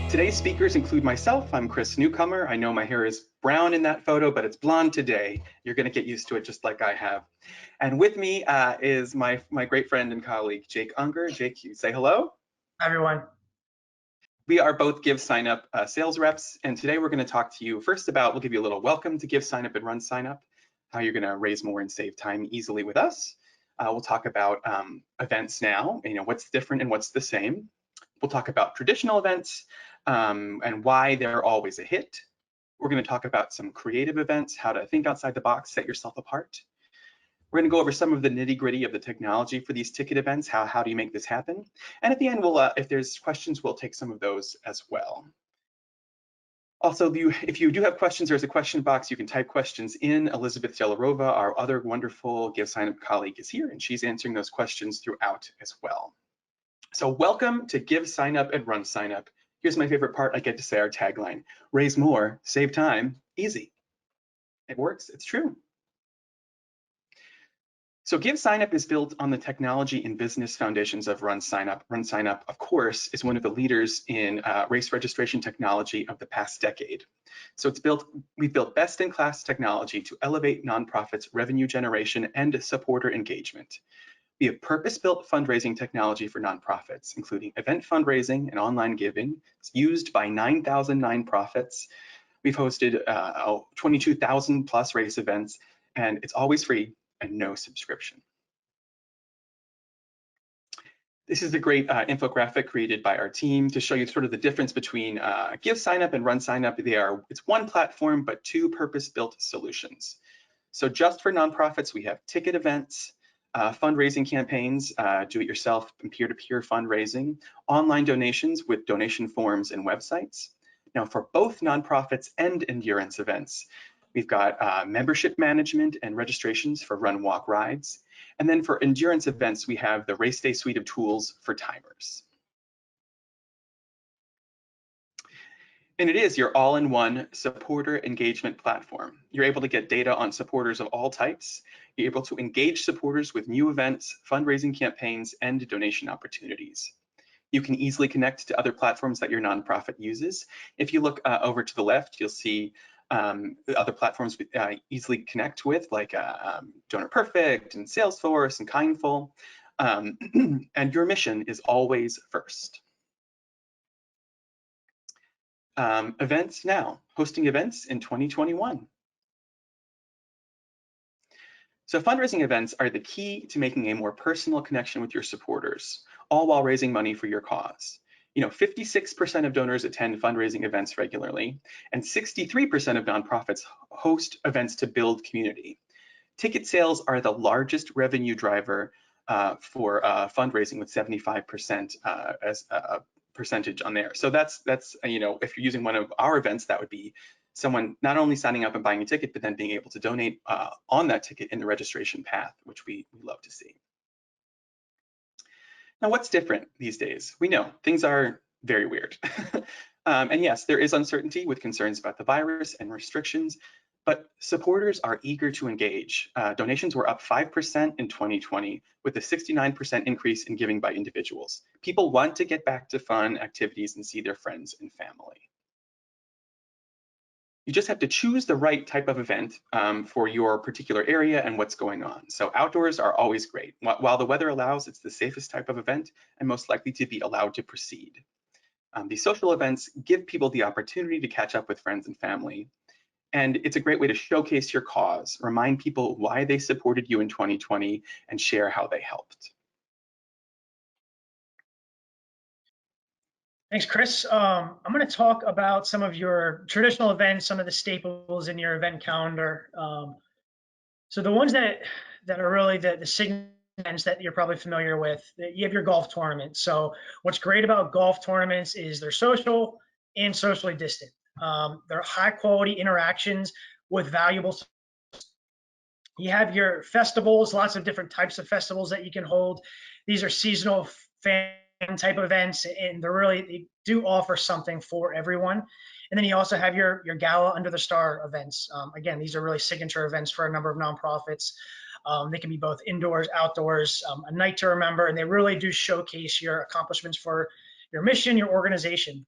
Today's speakers include myself. I'm Chris Newcomer. I know my hair is brown in that photo, but it's blonde today. You're going to get used to it just like I have. And with me is my great friend and colleague, Jake Unger. Jake, you say hello. Hi, everyone. We are both GiveSignup sales reps, and today we're going to talk to you first about, we'll give you a little welcome to GiveSignup and RunSignup, how you're going to raise more and save time easily with us. We'll talk about events now, what's different and what's the same. We'll talk about traditional events and why they're always a hit. We're going to talk about some creative events, how to think outside the box, set yourself apart. We're going to go over some of the nitty-gritty of the technology for these ticket events. How do you make this happen? And at the end, we'll, if there's questions, we'll take some of those as well. Also, if you do have questions, there's a question box. You can type questions in. Elizabeth Delarova, our other wonderful GiveSignup colleague, is here, and she's answering those questions throughout as well. So welcome to GiveSignup and RunSignup. Here's my favorite part. I get to say our tagline: raise more, save time, easy. It works. It's true. So GiveSignup is built on the technology and business foundations of RunSignup. RunSignup, of course, is one of the leaders in race registration technology of the past decade. So we've built best-in-class technology to elevate nonprofits' revenue generation and supporter engagement. We have purpose-built fundraising technology for nonprofits, including event fundraising and online giving. It's used by 9,000 nonprofits. We've hosted 22,000 plus race events, and it's always free and no subscription. This is a great infographic created by our team to show you sort of the difference between GiveSignup and RunSignup. It's one platform, but two purpose-built solutions. So just for nonprofits, we have ticket events, fundraising campaigns, do-it-yourself and peer-to-peer fundraising, online donations with donation forms and websites. Now, for both nonprofits and endurance events, we've got membership management and registrations for run, walk, rides. And then for endurance events, we have the race day suite of tools for timers. And it is your all-in-one supporter engagement platform. You're able to get data on supporters of all types. You're able to engage supporters with new events, fundraising campaigns, and donation opportunities. You can easily connect to other platforms that your nonprofit uses. If you look over to the left, you'll see other platforms we easily connect with, like Donor Perfect and Salesforce and Kindful. And your mission is always first. Events now, hosting events in 2021. So fundraising events are the key to making a more personal connection with your supporters, all while raising money for your cause. 56% of donors attend fundraising events regularly, and 63% of nonprofits host events to build community. Ticket sales are the largest revenue driver for fundraising, with 75% as a percentage on there. So that's if you're using one of our events, that would be someone not only signing up and buying a ticket, but then being able to donate on that ticket in the registration path, which we love to see. Now, what's different these days? We know things are very weird. And yes, there is uncertainty with concerns about the virus and restrictions, but supporters are eager to engage. Donations were up 5% in 2020, with a 69% increase in giving by individuals. People want to get back to fun activities and see their friends and family. You just have to choose the right type of event for your particular area and what's going on. So outdoors are always great. While the weather allows, it's the safest type of event and most likely to be allowed to proceed. These social events give people the opportunity to catch up with friends and family. And it's a great way to showcase your cause, remind people why they supported you in 2020, and share how they helped. Thanks, Chris. I'm going to talk about some of your traditional events, some of the staples in your event calendar. So the ones that are really the signature events that you're probably familiar with, you have your golf tournament. So what's great about golf tournaments is they're social and socially distant. They're high quality interactions with valuable. You have your festivals, lots of different types of festivals that you can hold. These are seasonal fan type events, and they do offer something for everyone. And then you also have your Gala Under the Star events. Again, these are really signature events for a number of nonprofits. They can be both indoors, outdoors, a night to remember, and they really do showcase your accomplishments for your mission, your organization.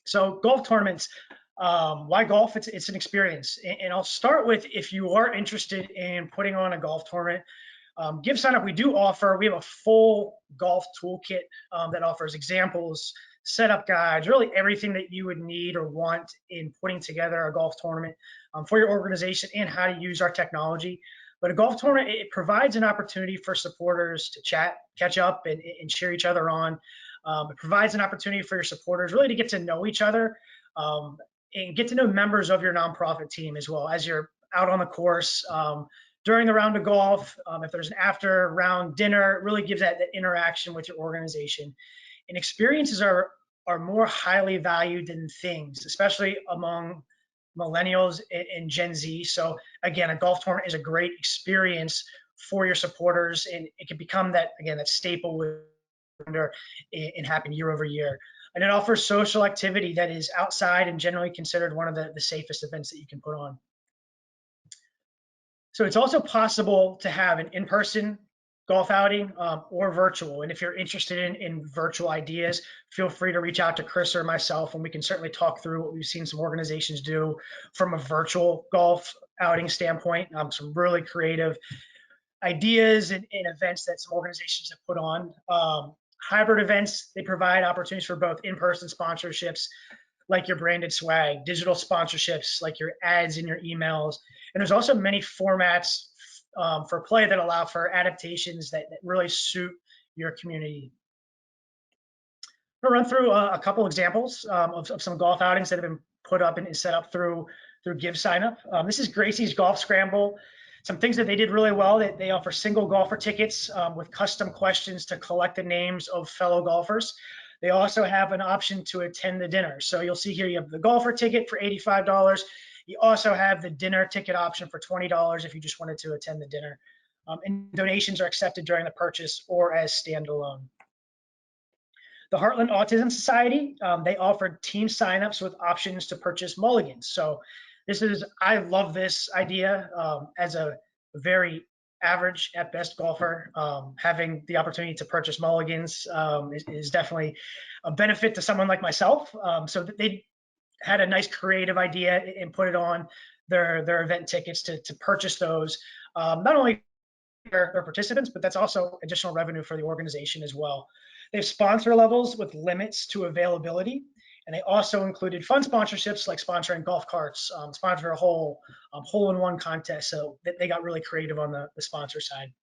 So golf tournaments, why golf? It's an experience. And I'll start with, if you are interested in putting on a golf tournament, GiveSignup, we have a full golf toolkit that offers examples, setup guides, really everything that you would need or want in putting together a golf tournament for your organization, and how to use our technology. But a golf tournament, it provides an opportunity for supporters to chat, catch up, and cheer each other on. It provides an opportunity for your supporters really to get to know each other, and get to know members of your nonprofit team as well as you're out on the course. During the round of golf, if there's an after round dinner, it really gives that interaction with your organization. And experiences are more highly valued than things, especially among millennials and Gen Z. So again, a golf tournament is a great experience for your supporters, and it can become that staple and happen year over year. And it offers social activity that is outside and generally considered one of the safest events that you can put on. So it's also possible to have an in-person golf outing or virtual. And if you're interested in virtual ideas, feel free to reach out to Chris or myself, and we can certainly talk through what we've seen some organizations do from a virtual golf outing standpoint. Some really creative ideas and events that some organizations have put on. Hybrid events, they provide opportunities for both in-person sponsorships, like your branded swag, digital sponsorships, like your ads in your emails. And there's also many formats for play that allow for adaptations that really suit your community. I'm gonna run through a couple examples of some golf outings that have been put up and set up through GiveSignup. This is Gracie's Golf Scramble. Some things that they did really well, that they offer single golfer tickets with custom questions to collect the names of fellow golfers. They also have an option to attend the dinner. So you'll see here, you have the golfer ticket for $85. You also have the dinner ticket option for $20 if you just wanted to attend the dinner. And donations are accepted during the purchase or as standalone. The Heartland Autism Society, they offered team signups with options to purchase mulligans. So I love this idea as a very average at best golfer. Having the opportunity to purchase mulligans is definitely a benefit to someone like myself. So they had a nice creative idea and put it on their event tickets to purchase those, not only their participants, but that's also additional revenue for the organization as well. They have sponsor levels with limits to availability, and they also included fun sponsorships like sponsoring golf carts, sponsor a hole-in-one contest. So they got really creative on the sponsor side.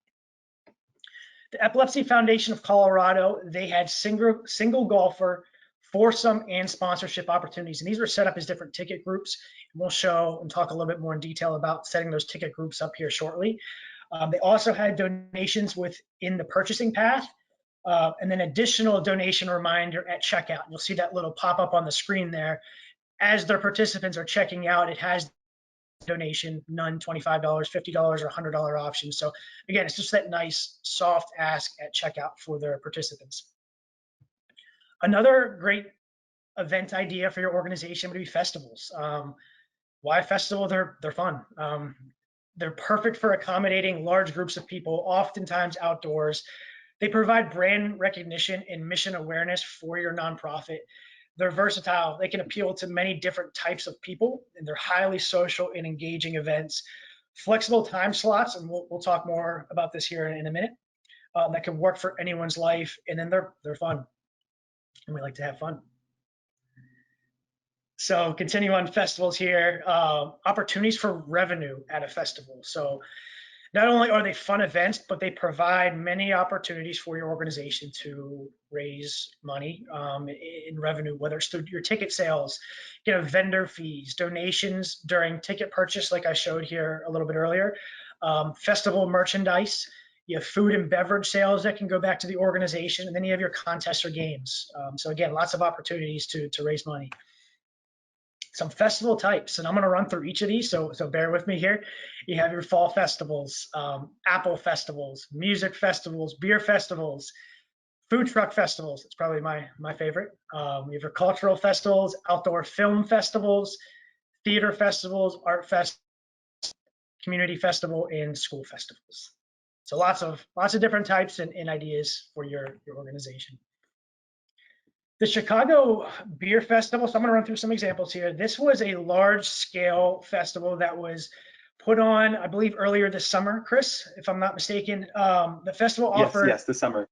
The Epilepsy Foundation of Colorado, they had single golfer, foursome, and sponsorship opportunities. And these were set up as different ticket groups. And we'll show and talk a little bit more in detail about setting those ticket groups up here shortly. They also had donations within the purchasing path, and then additional donation reminder at checkout. You'll see that little pop-up on the screen there. As their participants are checking out, it has donation, none, $25, $50, or $100 options. So again, it's just that nice soft ask at checkout for their participants. Another great event idea for your organization would be festivals. Why festival? They're fun. They're perfect for accommodating large groups of people, oftentimes outdoors. They provide brand recognition and mission awareness for your nonprofit. They're versatile. They can appeal to many different types of people, and they're highly social and engaging events. Flexible time slots, and we'll talk more about this here in a minute, that can work for anyone's life, and then they're fun, and we like to have fun. So continue on festivals here, opportunities for revenue at a festival. So not only are they fun events, but they provide many opportunities for your organization to raise money in revenue, whether it's through your ticket sales, vendor fees, donations during ticket purchase, like I showed here a little bit earlier, festival merchandise. You have food and beverage sales that can go back to the organization, and then you have your contests or games. So again, lots of opportunities to raise money. Some festival types, and I'm going to run through each of these, so bear with me here. You have your fall festivals, apple festivals, music festivals, beer festivals, food truck festivals. It's probably my favorite. You have your cultural festivals, outdoor film festivals, theater festivals, art fest, community festival, and school festivals. So lots of different types and ideas for your organization. The Chicago Beer Festival, so I'm gonna run through some examples here. This was a large scale festival that was put on, I believe, earlier this summer, Chris, if I'm not mistaken. The festival offered, Yes, this summer.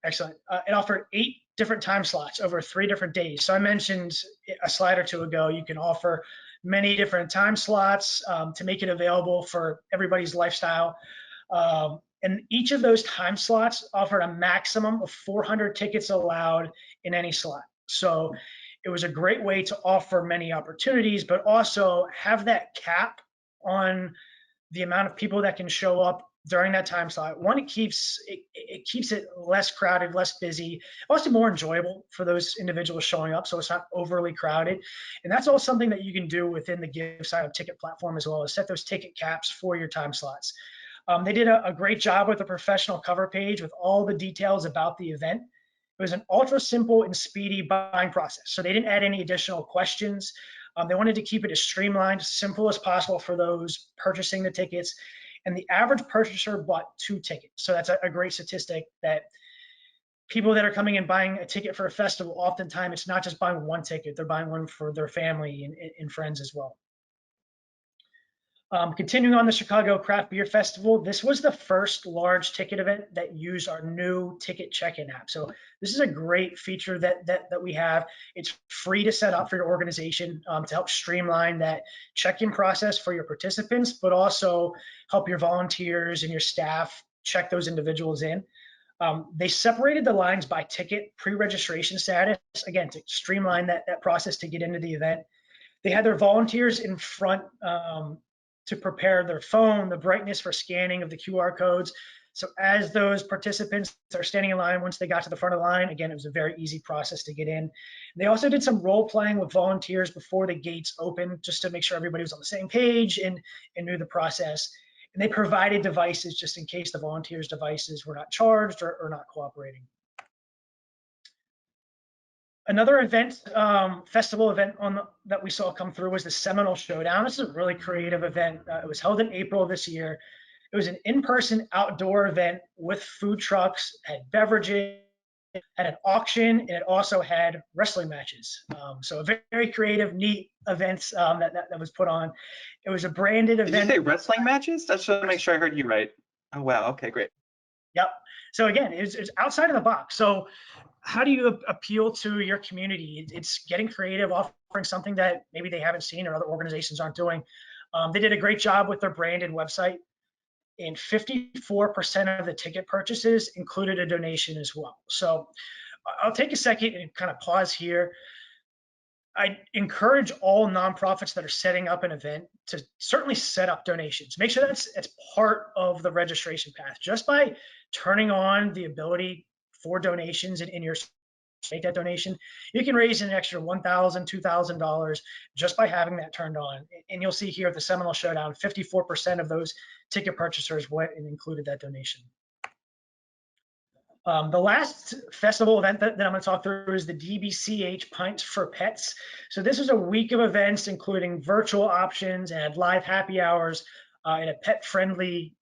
excellent. It offered 8 different time slots over 3 different days. So I mentioned a slide or two ago, you can offer many different time slots to make it available for everybody's lifestyle. And each of those time slots offered a maximum of 400 tickets allowed in any slot. So it was a great way to offer many opportunities, but also have that cap on the amount of people that can show up during that time slot. One, it keeps it less crowded, less busy, also more enjoyable for those individuals showing up, so it's not overly crowded. And that's all something that you can do within the GiveSignup ticket platform as well, as set those ticket caps for your time slots. They did a great job with the professional cover page with all the details about the event. It was an ultra simple and speedy buying process. So they didn't add any additional questions. They wanted to keep it as streamlined, simple as possible for those purchasing the tickets. And the average purchaser bought 2 tickets. So that's a great statistic, that people that are coming and buying a ticket for a festival, oftentimes it's not just buying 1 ticket, they're buying one for their family and friends as well. Continuing on the Chicago Craft Beer Festival, this was the first large ticket event that used our new ticket check-in app. So this is a great feature that we have. It's free to set up for your organization to help streamline that check-in process for your participants, but also help your volunteers and your staff check those individuals in. They separated the lines by ticket pre-registration status, again, to streamline that process to get into the event. They had their volunteers in front to prepare their phone, the brightness for scanning of the QR codes. So as those participants are standing in line, once they got to the front of the line, again, it was a very easy process to get in. They also did some role playing with volunteers before the gates opened, just to make sure everybody was on the same page and knew the process. And they provided devices just in case the volunteers' devices were not charged or not cooperating. Another event, festival event that we saw come through was the Seminole Showdown. This is a really creative event. It was held in April of this year. It was an in-person outdoor event with food trucks, had beverages, had an auction, and it also had wrestling matches. So a very, very creative, neat event that was put on. It was a branded event. Did you say wrestling matches? I just want to make sure I heard you right. Oh, wow. Okay, great. Yep. So again, it's outside of the box. So how do you appeal to your community? It's getting creative, offering something that maybe they haven't seen or other organizations aren't doing. They did a great job with their branded website, and 54% of the ticket purchases included a donation as well. So I'll take a second and kind of pause here. I encourage all nonprofits that are setting up an event to certainly set up donations. Make sure that's part of the registration path. Just by turning on the ability for donations in your make that donation, you can raise an extra $1,000, $2,000 just by having that turned on. And you'll see here at the Seminole Showdown, 54% of those ticket purchasers went and included that donation. The last festival event that I'm going to talk through is the DBCH Pints for Pets. So this is a week of events, including virtual options and live happy hours and a pet-friendly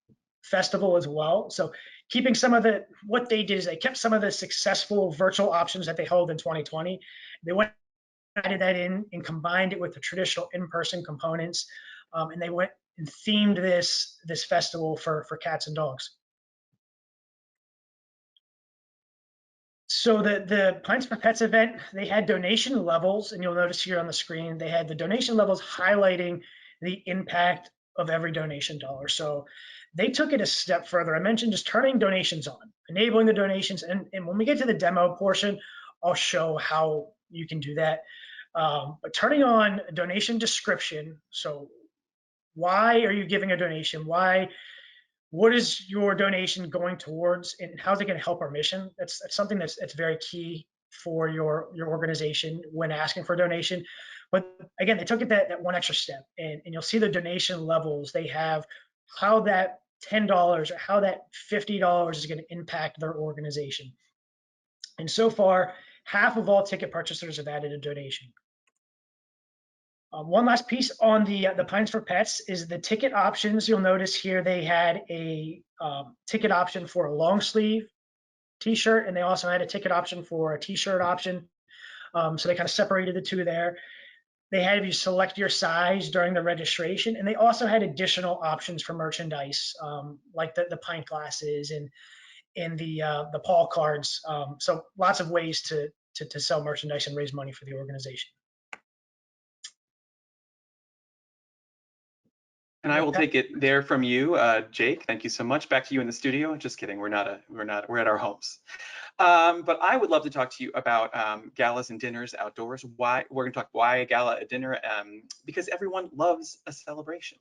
festival as well. So keeping some of what they did is they kept some of the successful virtual options that they held in 2020. They went added that in and combined it with the traditional in-person components. And they went and themed this festival for cats and dogs. So the Pints for Pets event, they had donation levels, and you'll notice here on the screen, they had the donation levels highlighting the impact of every donation dollar. So they took it a step further. I mentioned just turning donations on, enabling the donations, and when we get to the demo portion, I'll show how you can do that. But turning on a donation description, so why are you giving a donation? What is your donation going towards, and how's it going to help our mission? That's something that's very key for your organization when asking for a donation. But again, they took it that one extra step, and you'll see the donation levels. They have how that $10 or how that $50 is going to impact their organization. And so far, half of all ticket purchasers have added a donation. One last piece on the Pints for Pets is the ticket options. You'll notice here they had a ticket option for a long sleeve t-shirt, and they also had a ticket option for a t-shirt option. So they kind of separated the two there. They had you select your size during the registration, and they also had additional options for merchandise, like the pint glasses and the Paul cards. So lots of ways to sell merchandise and raise money for the organization. And I will take it there from you, Jake. Thank you so much. Back to you in the studio. Just kidding. We're at our homes. But I would love to talk to you about galas and dinners outdoors. Why we're going to talk why a gala, a dinner, because everyone loves a celebration.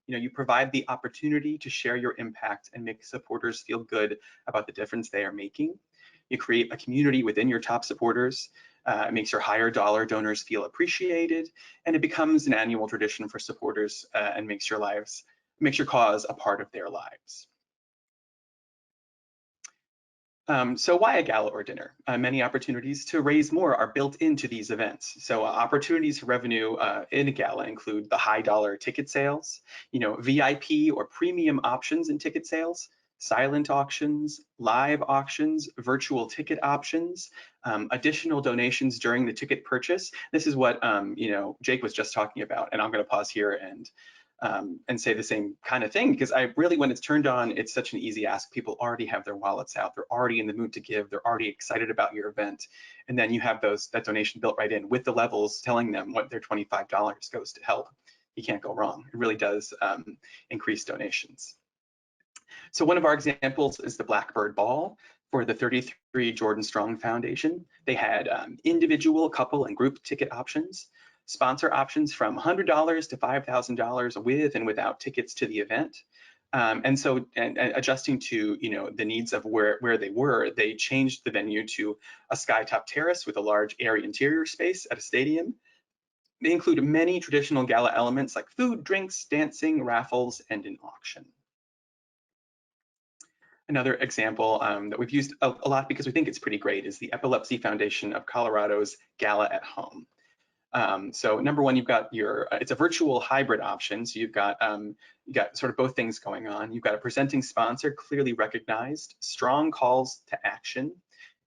You know, you provide the opportunity to share your impact and make supporters feel good about the difference they are making. You create a community within your top supporters. It makes your higher dollar donors feel appreciated, and it becomes an annual tradition for supporters and makes your cause a part of their lives. So why a gala or dinner? Many opportunities to raise more are built into these events. So opportunities for revenue in a gala include the high dollar ticket sales, you know, VIP or premium options in ticket sales, silent auctions, live auctions, virtual ticket options, additional donations during the ticket purchase. This is what you know, Jake was just talking about, and I'm going to pause here and say the same kind of thing, because I really, when it's turned on, it's such an easy ask. People already have their wallets out. They're already in the mood to give. They're already excited about your event. And then you have that donation built right in with the levels telling them what their $25 goes to help. You can't go wrong. It really does increase donations. So one of our examples is the Blackbird Ball for the 33 Jordan Strong Foundation. They had individual, couple, and group ticket options, sponsor options from $100 to $5,000 with and without tickets to the event. And so adjusting to, you know, the needs of where they were, they changed the venue to a skytop terrace with a large airy interior space at a stadium. They include many traditional gala elements like food, drinks, dancing, raffles, and an auction. Another example that we've used a lot because we think it's pretty great is the Epilepsy Foundation of Colorado's Gala at Home. So number one, you've got your, it's a virtual hybrid option. So you've got sort of both things going on. You've got a presenting sponsor clearly recognized, strong calls to action,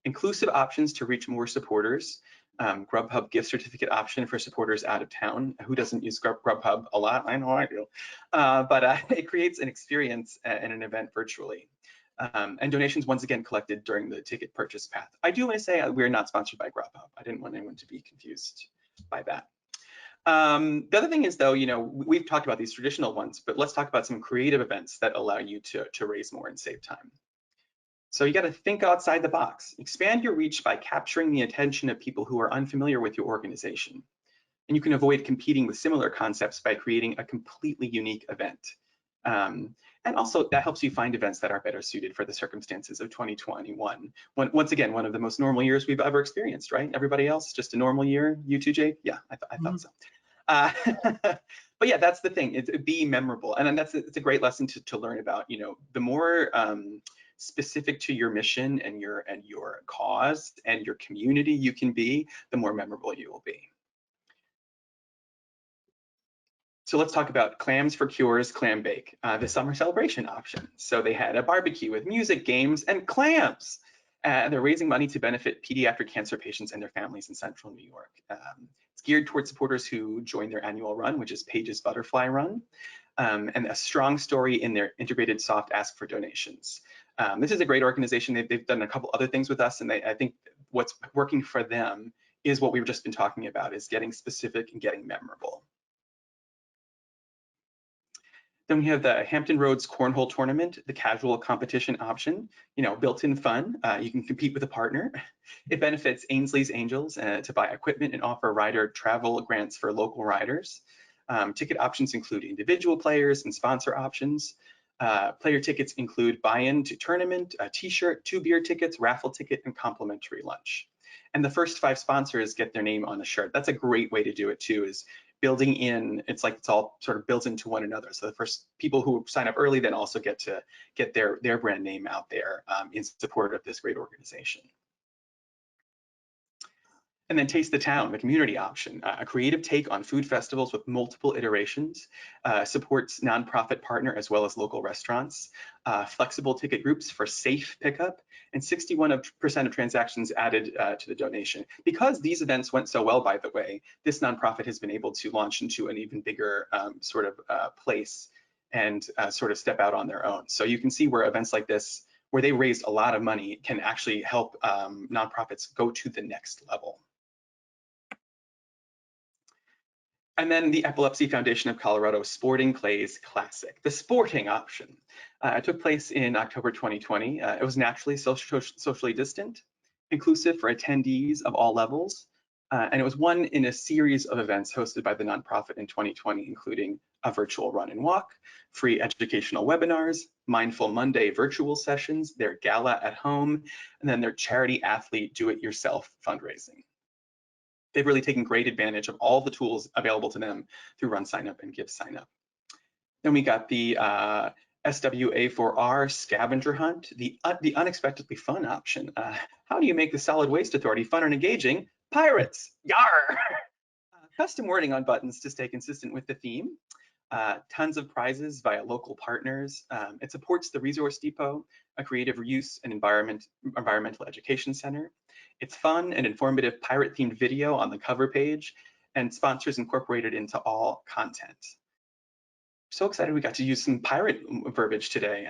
inclusive options to reach more supporters, Grubhub gift certificate option for supporters out of town. Who doesn't use Grubhub a lot? I know I do. But it creates an experience and an event virtually. And donations once again collected during the ticket purchase path. I do want to say we're not sponsored by Grubhub. I didn't want anyone to be confused by that. The other thing is, though, you know, we've talked about these traditional ones, but let's talk about some creative events that allow you to raise more and save time. So you got to think outside the box. Expand your reach by capturing the attention of people who are unfamiliar with your organization. And you can avoid competing with similar concepts by creating a completely unique event. And also that helps you find events that are better suited for the circumstances of 2021. Once again, one of the most normal years we've ever experienced, right? Everybody else, just a normal year? You too, Jake? Yeah, I thought so. But yeah, that's the thing, it's be memorable. And then it's a great lesson to learn about, you know, the more specific to your mission and your cause and your community you can be, the more memorable you will be. So let's talk about Clams for Cures Clam Bake, the summer celebration option. So they had a barbecue with music, games, and clams. They're raising money to benefit pediatric cancer patients and their families in central New York. It's geared towards supporters who join their annual run, which is Paige's Butterfly Run, and a strong story in their integrated soft ask for donations. This is a great organization. They've done a couple other things with us, and I think what's working for them is what we've just been talking about, is getting specific and getting memorable. Then we have the Hampton Roads Cornhole Tournament, the casual competition option, you know, built-in fun. You can compete with a partner. It benefits Ainsley's Angels to buy equipment and offer rider travel grants for local riders. Ticket options include individual players and sponsor options. Player tickets include buy-in to tournament, a t-shirt, 2 beer tickets, raffle ticket, and complimentary lunch. And the first 5 sponsors get their name on the shirt. That's a great way to do it too, is building in, it's like it's all sort of built into one another. So the first people who sign up early then also get to get their brand name out there in support of this great organization. And then Taste the Town, the community option, a creative take on food festivals with multiple iterations, supports nonprofit partner as well as local restaurants, flexible ticket groups for safe pickup, and 61% of transactions added to the donation. Because these events went so well, by the way, this nonprofit has been able to launch into an even bigger place and sort of step out on their own. So you can see where events like this, where they raised a lot of money, can actually help nonprofits go to the next level. And then the Epilepsy Foundation of Colorado Sporting Clays Classic, the sporting option. It took place in October 2020. It was naturally socially distant, inclusive for attendees of all levels, and it was one in a series of events hosted by the nonprofit in 2020, including a virtual run and walk, free educational webinars, Mindful Monday virtual sessions, their gala at home, and then their charity athlete do-it-yourself fundraising. They've really taken great advantage of all the tools available to them through RunSignup and GiveSignup. Then we got the SWA4R scavenger hunt, the unexpectedly fun option. How do you make the Solid Waste Authority fun and engaging? Pirates, yar! Custom wording on buttons to stay consistent with the theme. Tons of prizes via local partners. It supports the Resource Depot, a creative reuse and environmental education center. It's fun and informative pirate-themed video on the cover page, and sponsors incorporated into all content. So excited we got to use some pirate verbiage today.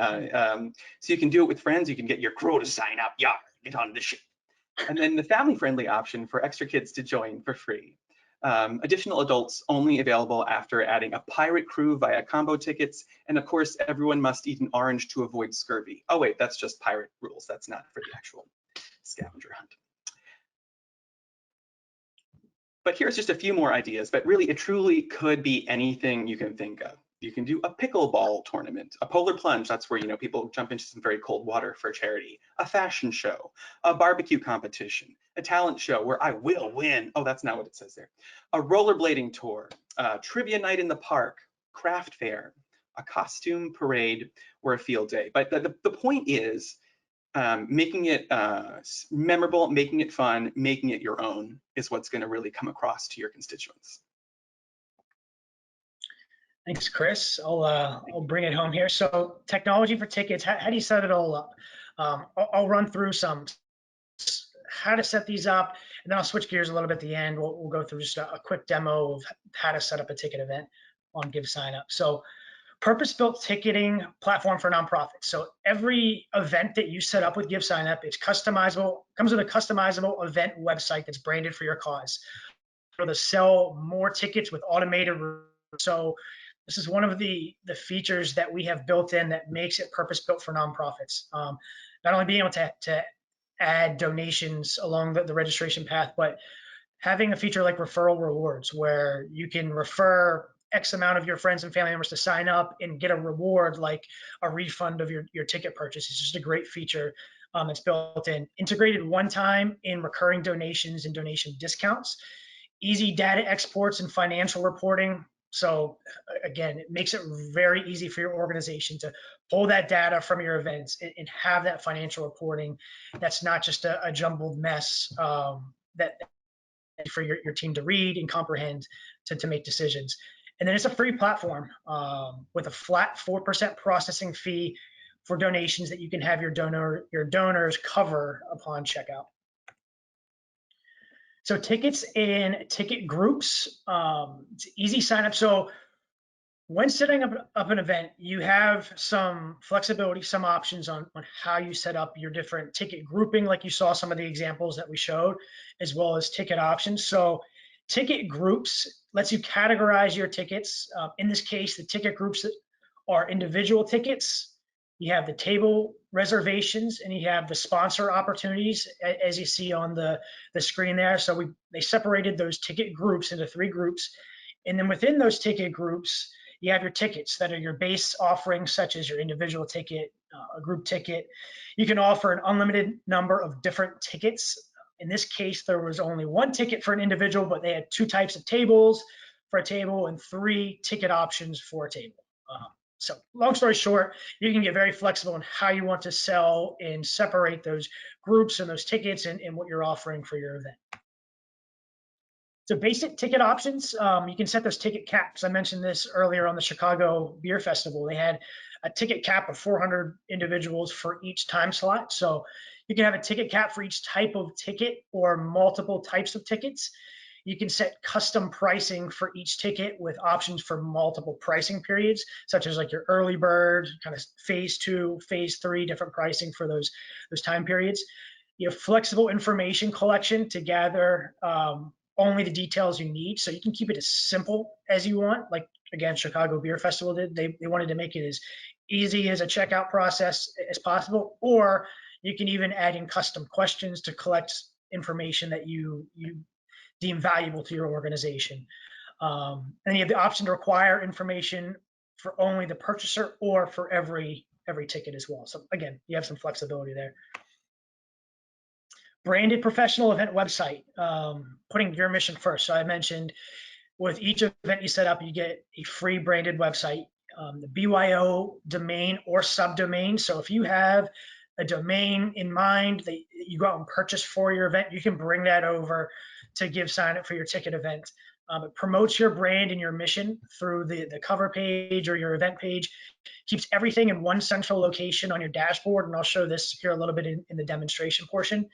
So you can do it with friends, you can get your crew to sign up, yar, get on the ship. And then the family-friendly option for extra kids to join for free. Additional adults only available after adding a pirate crew via combo tickets. And of course, everyone must eat an orange to avoid scurvy. Oh wait, that's just pirate rules. That's not for the actual scavenger hunt. But here's just a few more ideas, but really it truly could be anything you can think of. You can do a pickleball tournament, a polar plunge, that's where people jump into some very cold water for charity, a fashion show, a barbecue competition, a talent show where I will win. Oh, that's not what it says there. A rollerblading tour, a trivia night in the park, craft fair, a costume parade, or a field day. But the point is, making it memorable, making it fun, making it your own is what's going to really come across to your constituents. Thanks, Chris. I'll bring it home here. So technology for tickets, how do you set it all up? I'll run through how to set these up, and then I'll switch gears a little bit at the end. We'll go through just a quick demo of how to set up a ticket event on GiveSignup. So purpose-built ticketing platform for nonprofits. So every event that you set up with GiveSignup, it's customizable, comes with a customizable event website that's branded for your cause. To sell more tickets with automated. So this is one of the features that we have built in that makes it purpose-built for nonprofits. Not only being able to add donations along the registration path, but having a feature like referral rewards, where you can refer X amount of your friends and family members to sign up and get a reward like a refund of your ticket purchase. It's just a great feature that's built in. Integrated one time in recurring donations and donation discounts. Easy data exports and financial reporting. So again, it makes it very easy for your organization to pull that data from your events and have that financial reporting. That's not just a jumbled mess that for your team to read and comprehend to make decisions. And then it's a free platform with a flat 4% processing fee for donations that you can have your donors cover upon checkout. So tickets in ticket groups, it's easy sign up. So when setting up an event, you have some flexibility, some options on how you set up your different ticket grouping, like you saw some of the examples that we showed, as well as ticket options. So ticket groups lets you categorize your tickets. In this case, the ticket groups are individual tickets. You have the table reservations, and you have the sponsor opportunities, as you see on the screen there. So they separated those ticket groups into 3 groups. And then within those ticket groups, you have your tickets that are your base offerings, such as your individual ticket, a group ticket. You can offer an unlimited number of different tickets. In this case, there was only 1 ticket for an individual, but they had 2 types of tables for a table and 3 ticket options for a table. So long story short, you can get very flexible in how you want to sell and separate those groups and those tickets and what you're offering for your event. So basic ticket options, you can set those ticket caps. I mentioned this earlier on the Chicago Beer Festival. They had a ticket cap of 400 individuals for each time slot. So you can have a ticket cap for each type of ticket or multiple types of tickets. You can set custom pricing for each ticket with options for multiple pricing periods, such as like your early bird, kind of phase 2, phase 3, different pricing for those time periods. You have flexible information collection to gather only the details you need. So you can keep it as simple as you want. Like, again, Chicago Beer Festival did. They wanted to make it as easy as a checkout process as possible, or you can even add in custom questions to collect information that you deem valuable to your organization. And you have the option to require information for only the purchaser or for every ticket as well. So again, you have some flexibility there. Branded professional event website, putting your mission first. So I mentioned with each event you set up, you get a free branded website, the BYO domain or subdomain. So if you have a domain in mind that you go out and purchase for your event, you can bring that over to GiveSignup for your ticket event. It promotes your brand and your mission through the cover page or your event page, keeps everything in one central location on your dashboard. And I'll show this here a little bit in the demonstration portion.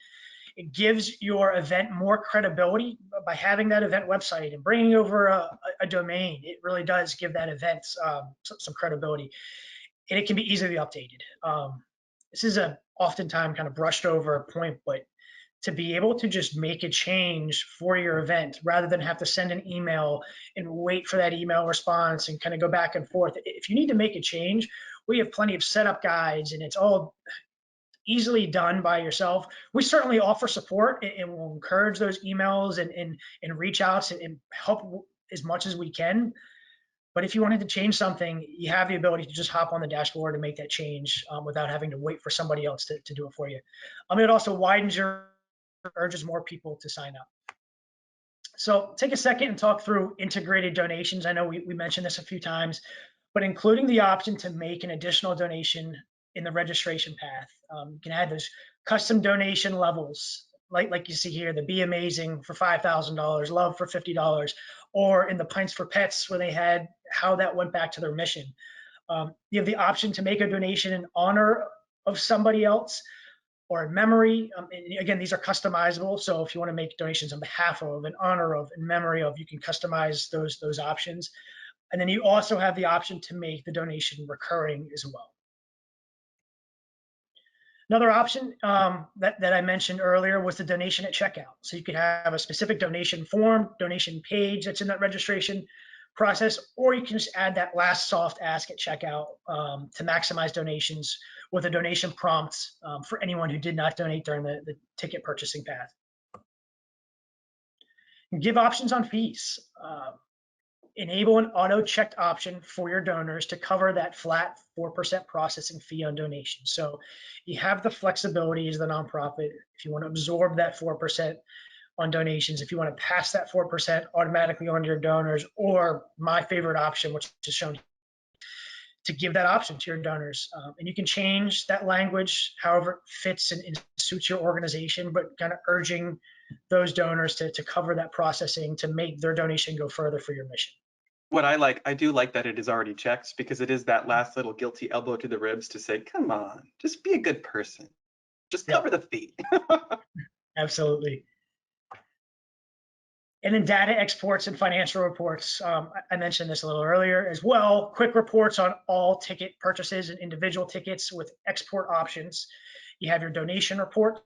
It gives your event more credibility by having that event website and bringing over a domain. It really does give that event some credibility, and it can be easily updated. This is a oftentimes kind of brushed over point, but to be able to just make a change for your event rather than have to send an email and wait for that email response and kind of go back and forth. If you need to make a change, we have plenty of setup guides, and it's all easily done by yourself. We certainly offer support and will encourage those emails and reach outs and help as much as we can. But if you wanted to change something, you have the ability to just hop on the dashboard and make that change without having to wait for somebody else to do it for you. It also widens urges more people to sign up. So take a second and talk through integrated donations. I know we mentioned this a few times, but including the option to make an additional donation in the registration path. You can add those custom donation levels, like you see here, the Be Amazing for $5,000, Love for $50, or in the Pints for Pets where they had how that went back to their mission. You have the option to make a donation in honor of somebody else or in memory. And again, these are customizable. So if you want to make donations on behalf of, in honor of, in memory of, you can customize those options. And then you also have the option to make the donation recurring as well. Another option that I mentioned earlier was the donation at checkout. So you could have a specific donation form, donation page that's in that registration process, or you can just add that last soft ask at checkout to maximize donations with a donation prompt for anyone who did not donate during the ticket purchasing path. Give options on fees. Enable an auto-checked option for your donors to cover that flat 4% processing fee on donations. So you have the flexibility as the nonprofit if you want to absorb that 4% on donations, if you want to pass that 4% automatically on to your donors, or my favorite option, which is shown, to give that option to your donors. And you can change that language however it fits and suits your organization, but kind of urging those donors to cover that processing to make their donation go further for your mission. What I do like that it is already checked, because it is that last little guilty elbow to the ribs to say, come on, just be a good person. Just cover the fee. Absolutely. And then data exports and financial reports. I mentioned this a little earlier as well. Quick reports on all ticket purchases and individual tickets with export options. You have your donation report,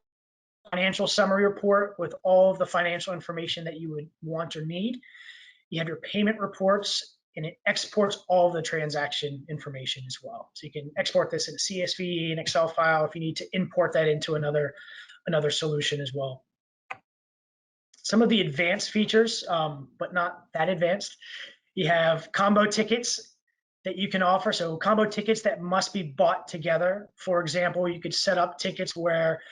financial summary report with all of the financial information that you would want or need. You have your payment reports, and it exports all of the transaction information as well. So you can export this in a CSV, an Excel file, if you need to import that into another solution as well. Some of the advanced features, but not that advanced. You have combo tickets that you can offer. So combo tickets that must be bought together. For example, you could set up tickets where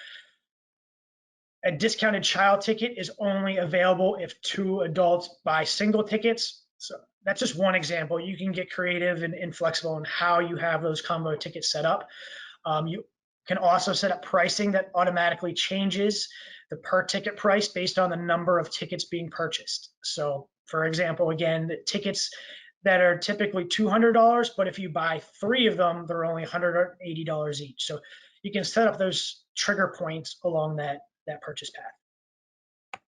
a discounted child ticket is only available if 2 adults buy single tickets. So that's just one example. You can get creative and flexible in how you have those combo tickets set up. You can also set up pricing that automatically changes the per ticket price based on the number of tickets being purchased. So for example, again, the tickets that are typically $200, but if you buy 3 of them, they're only $180 each. So you can set up those trigger points along that purchase path.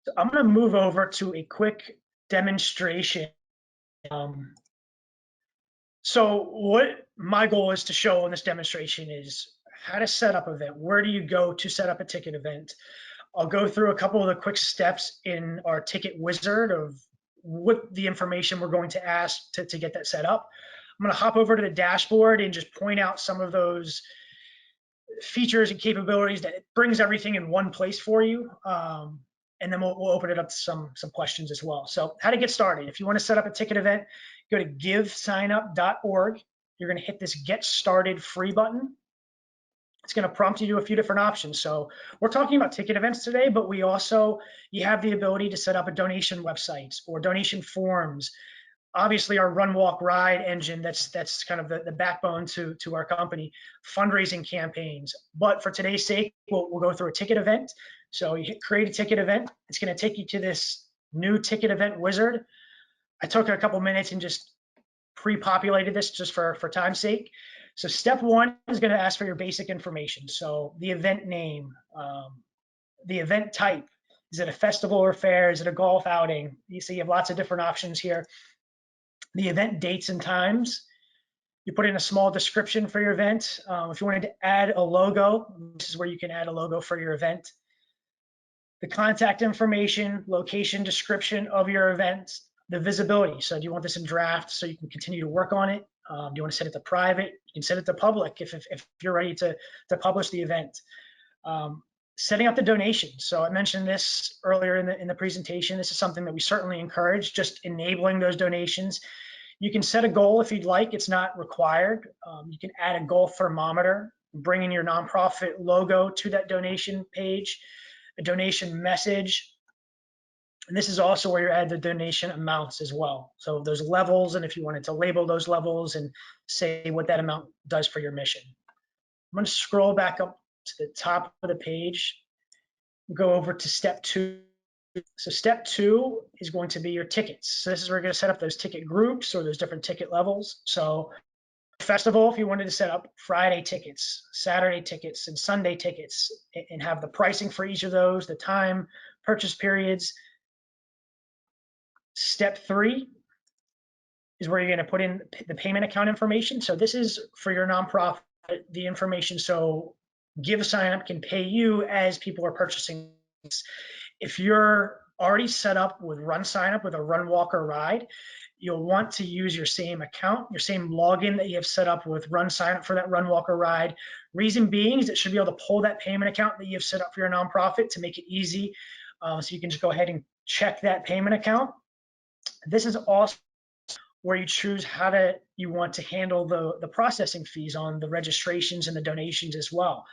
So I'm going to move over to a quick demonstration. So what my goal is to show in this demonstration is how to set up an event. Where do you go to set up a ticket event? I'll go through a couple of the quick steps in our ticket wizard of what the information we're going to ask to get that set up. I'm going to hop over to the dashboard and just point out some of those features and capabilities that it brings everything in one place for you. And then we'll open it up to some questions as well. So how to get started. If you want to set up a ticket event, go to GiveSignup.org. You're going to hit this Get Started Free button. It's going to prompt you to a few different options. So we're talking about ticket events today, but you have the ability to set up a donation website or donation forms. Obviously, our Run, Walk, Ride engine, that's kind of the backbone to our company, fundraising campaigns. But for today's sake, we'll go through a ticket event. So you hit create a ticket event. It's going to take you to this new ticket event wizard. I took a couple minutes and just pre-populated this just for time's sake. So step 1 is going to ask for your basic information. So the event name, the event type. Is it a festival or fair? Is it a golf outing? You see, you have lots of different options here. The event dates and times. You put in a small description for your event. If you wanted to add a logo, this is where you can add a logo for your event. The contact information, location description of your event, the visibility. So do you want this in draft so you can continue to work on it? Do you want to set it to private? You can set it to public if you're ready to publish the event. Setting up the donation. So I mentioned this earlier in the presentation. This is something that we certainly encourage, just enabling those donations. You can set a goal if you'd like. It's not required. You can add a goal thermometer, bring in your nonprofit logo to that donation page, a donation message. And this is also where you add the donation amounts as well. So those levels, and if you wanted to label those levels and say what that amount does for your mission. I'm going to scroll back up to the top of the page, go over to step 2. So step 2 is going to be your tickets. So this is where you're going to set up those ticket groups or those different ticket levels. So festival, if you wanted to set up Friday tickets, Saturday tickets, and Sunday tickets, and have the pricing for each of those, the time, purchase periods. Step 3 is where you're going to put in the payment account information. So this is for your nonprofit, the information so GiveSignup can pay you as people are purchasing. If you're already set up with RunSignup with a Run, Walk, or Ride, you'll want to use your same account, your same login that you have set up with RunSignup for that Run, Walk, or Ride. Reason being is it should be able to pull that payment account that you have set up for your nonprofit to make it easy. So you can just go ahead and check that payment account. This is also where you choose how you want to handle the processing fees on the registrations and the donations as well.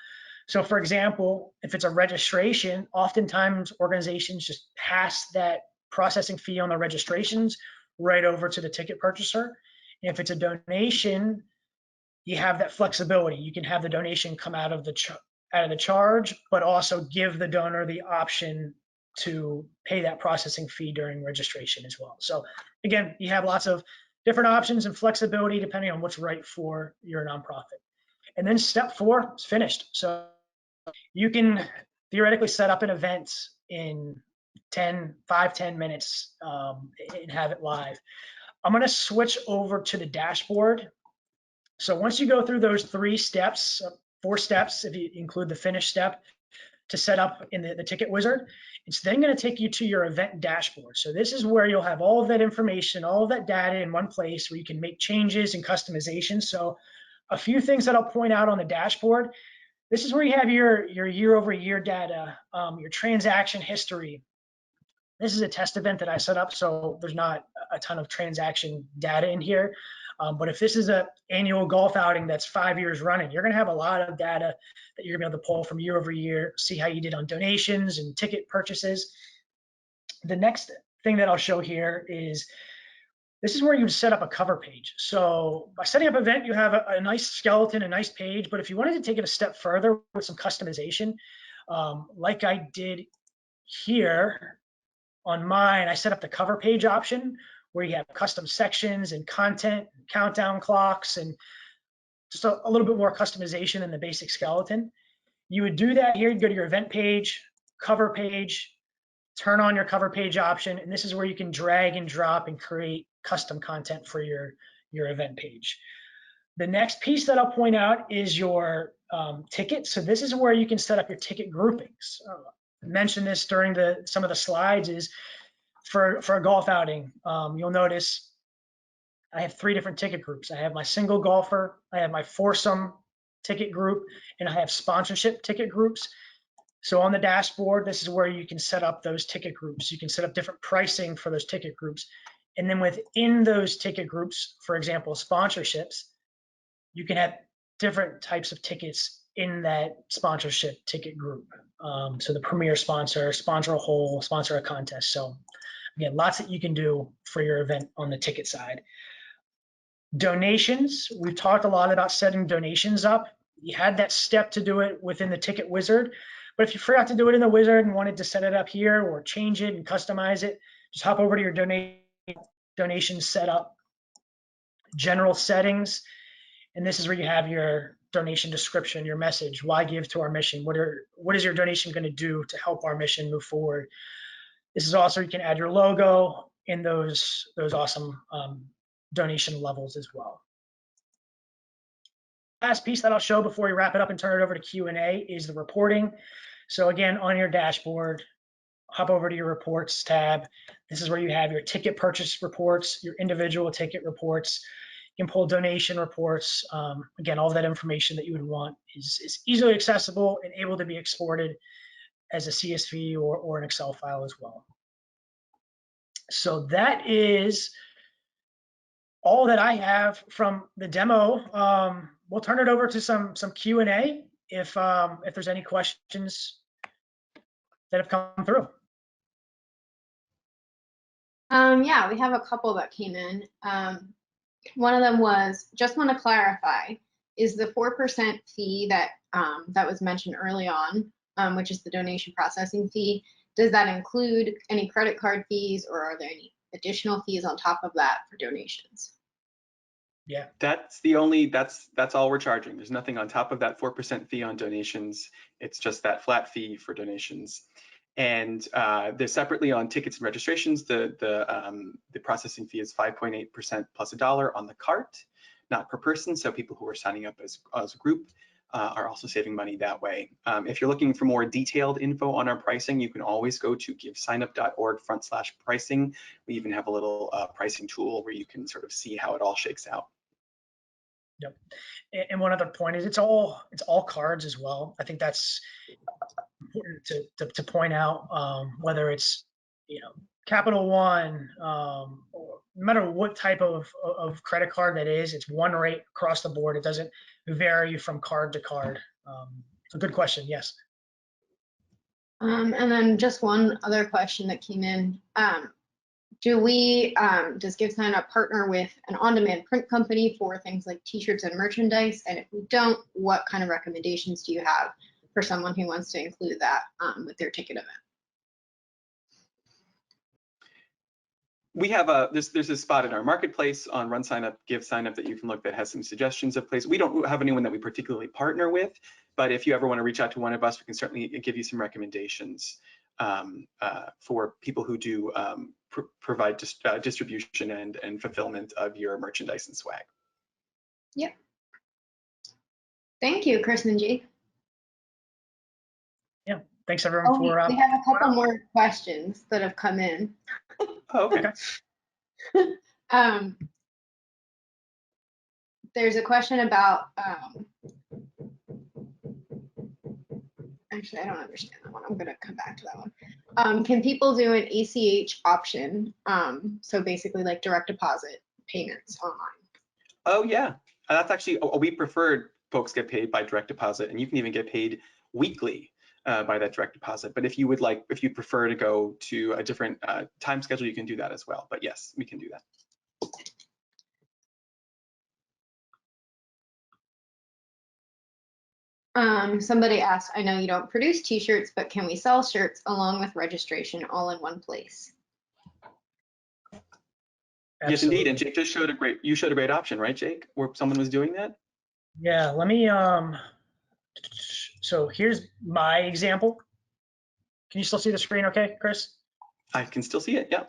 So for example, if it's a registration, oftentimes organizations just pass that processing fee on the registrations right over to the ticket purchaser. And if it's a donation, you have that flexibility. You can have the donation come out of the charge, but also give the donor the option to pay that processing fee during registration as well. So again, you have lots of different options and flexibility depending on what's right for your nonprofit. And then step 4 is finished. So you can theoretically set up an event in 10 minutes and have it live. I'm going to switch over to the dashboard. So once you go through those 4 steps, if you include the finish step to set up in the ticket wizard, it's then going to take you to your event dashboard. So this is where you'll have all of that information, all of that data in one place where you can make changes and customizations. So a few things that I'll point out on the dashboard. This is where you have your year-over-year data, your transaction history. This is a test event that I set up, so there's not a ton of transaction data in here. But if this is an annual golf outing that's 5 years running, you're going to have a lot of data that you're going to be able to pull from year over year, see how you did on donations and ticket purchases. The next thing that I'll show here is this is where you set up a cover page. So by setting up an event, you have a nice skeleton, a nice page, but if you wanted to take it a step further with some customization, Like I did here on mine, I set up the cover page option where you have custom sections and content, countdown clocks, and just a little bit more customization than the basic skeleton. You would do that here. You'd go to your event page, cover page, turn on your cover page option, and this is where you can drag and drop and create custom content for your event page. The next piece that I'll point out is your ticket. So this is where you can set up your ticket groupings. I mentioned this during some of the slides. Is for a golf outing, you'll notice I have 3 different ticket groups. I have my single golfer, I have my foursome ticket group, and I have sponsorship ticket groups. So on the dashboard, this is where you can set up those ticket groups. You can set up different pricing for those ticket groups. And then within those ticket groups, for example, sponsorships, you can have different types of tickets in that sponsorship ticket group. So the premier sponsor, sponsor a hole, sponsor a contest. So again, lots that you can do for your event on the ticket side. Donations, we've talked a lot about setting donations up. You had that step to do it within the ticket wizard, but if you forgot to do it in the wizard and wanted to set it up here or change it and customize it, just hop over to your donation setup, general settings, and this is where you have your donation description, your message, why give to our mission? What is your donation going to do to help our mission move forward? This is also, you can add your logo in those awesome donation levels as well. Last piece that I'll show before we wrap it up and turn it over to Q&A is the reporting. So again, on your dashboard, hop over to your reports tab. This is where you have your ticket purchase reports, your individual ticket reports. You can pull donation reports. Again, all of that information that you would want is easily accessible and able to be exported as a CSV or an Excel file as well. So that is all that I have from the demo. We'll turn it over to some Q&A if there's any questions that have come through. Yeah, we have a couple that came in. One of them was, just want to clarify, is the 4% fee that was mentioned early on, which is the donation processing fee, does that include any credit card fees, or are there any additional fees on top of that for donations? Yeah, that's all we're charging. There's nothing on top of that 4% fee on donations. It's just that flat fee for donations. And there's separately on tickets and registrations, the processing fee is 5.8% plus $1 on the cart, not per person. So people who are signing up as a group are also saving money that way. If you're looking for more detailed info on our pricing, you can always go to givesignup.org/pricing. We even have a little pricing tool where you can sort of see how it all shakes out. Yep. And one other point is it's all cards as well. I think that's important to point out, whether it's Capital One, or no matter what type of credit card that is, it's one rate across the board. It doesn't vary from card to card. So good question. Yes. And then just one other question that came in. Does GiveSignup partner with an on-demand print company for things like t-shirts and merchandise? And if we don't, what kind of recommendations do you have for someone who wants to include that with their ticket event? We have there's a spot in our marketplace on RunSignup, GiveSignup that you can look that has some suggestions of places. We don't have anyone that we particularly partner with, but if you ever want to reach out to one of us, we can certainly give you some recommendations for people who do provide distribution and fulfillment of your merchandise and swag. Yep. Thank you, Chris and G. Yeah, thanks everyone for. We have a couple more questions that have come in. Oh, okay. There's a question about, actually, I don't understand that one. I'm going to come back to that one. Can people do an ACH option? So basically like direct deposit payments online. Oh yeah, that's actually, we prefer folks get paid by direct deposit, and you can even get paid weekly by that direct deposit. But if you prefer to go to a different time schedule, you can do that as well. But yes, we can do that. Somebody asked, I know you don't produce t-shirts, but can we sell shirts along with registration all in one place? Yes, indeed. And Jake just showed you showed a great option, right, Jake, where someone was doing that? Yeah, let me, so here's my example. Can you still see the screen okay, Chris? I can still see it, yeah.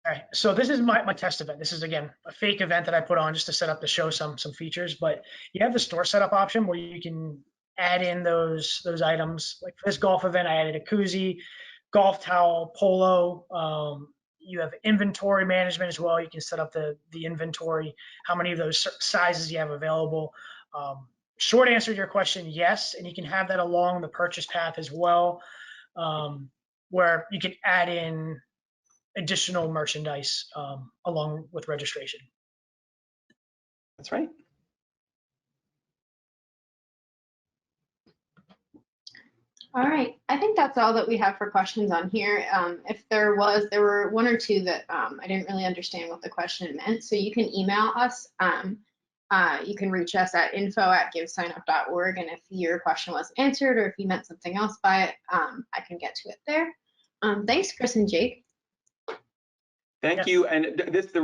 All right, so this is my test event. This is, again, a fake event that I put on just to set up to show some features, but you have the store setup option where you can add in those items. Like for this golf event, I added a koozie, golf towel, polo. You have inventory management as well. You can set up the inventory, how many of those sizes you have available. Short answer to your question, yes, and you can have that along the purchase path as well, where you can add in additional merchandise along with registration. That's right. All right, I think that's all that we have for questions on here. If there were one or two that I didn't really understand what the question meant, so you can email us. You can reach us at info@givesignup.org, and if your question was answered or if you meant something else by it, I can get to it there. Thanks, Chris and Jake. Thank you. And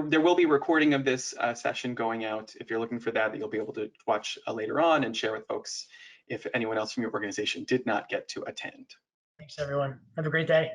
there will be a recording of this session going out. If you're looking for that you'll be able to watch later on and share with folks if anyone else from your organization did not get to attend. Thanks, everyone. Have a great day.